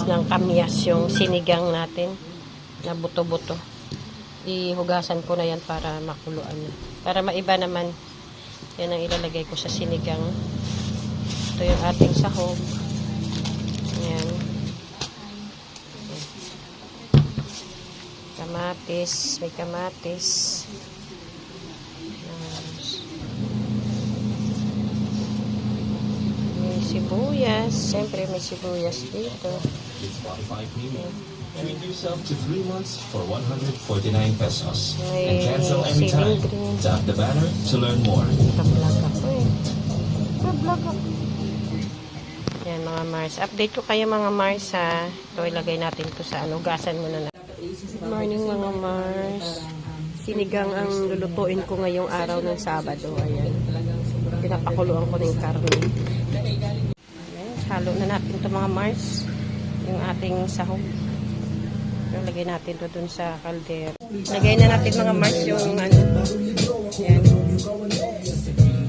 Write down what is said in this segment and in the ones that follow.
matamis ng kamyas yung sinigang natin na buto-buto. Ihugasan ko na yan para makuluan na. Para maiba naman. Yan ang ilalagay ko sa sinigang. Ito yung ating sahog. Ayan. Kamatis. May kamatis. May sibuyas. Siyempre may sibuyas dito. Treat yourself to 3 months for 149 pesos. And May cancel anytime. green. Tap the banner to learn more. Naka-vlog ako eh. Naka-vlog ako. Yan mga Mars. Update ko kayo mga Mars ha. Ito ilagay natin ito sa ano. Gasan muna na. Good morning mga Mars. Sinigang ang lulutuin ko ngayong araw ng Sabado. Ayan. Pinapakuluan ko ng karne. Ayan. Halo na natin ito mga Mars. Yung ating sahog. Lagay natin ito dun sa kaldero. Lagay na natin mga Mars yung ano. Ayan.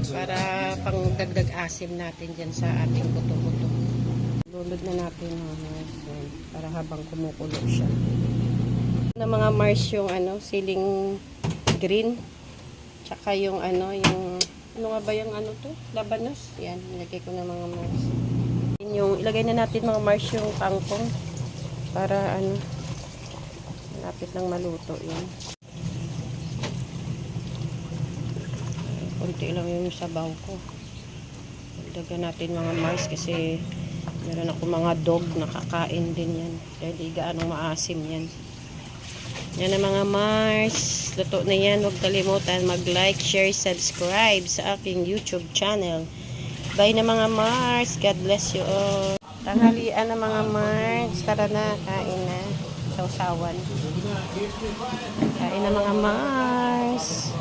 Para pang dagdag asim natin dyan sa ating buto-buto. Lulod na natin mga Mars. Ayan. Para habang kumukulo siya. Na mga Mars yung ano, siling green. Tsaka yung ano, yung ano nga ba yung ano to? Labanos. Ayan. Nilagay ko na mga Mars. Yung, ilagay na natin mga Mars yung kangkong. Para ano, lapit lang maluto yun. Kunti lang yung sabaw ko. Dagdagan natin mga Mars kasi meron ako mga dog na kakain din yan. Dahil di gaano maasim yan. Yan na mga Mars. Luto na yan. Huwag kalimutan mag-like, share, subscribe sa aking YouTube channel. Bye na mga Mars. God bless you all. Tanghalian na mga Mars. Tara na. Kain na. Sausawan. Kain na mga Mars.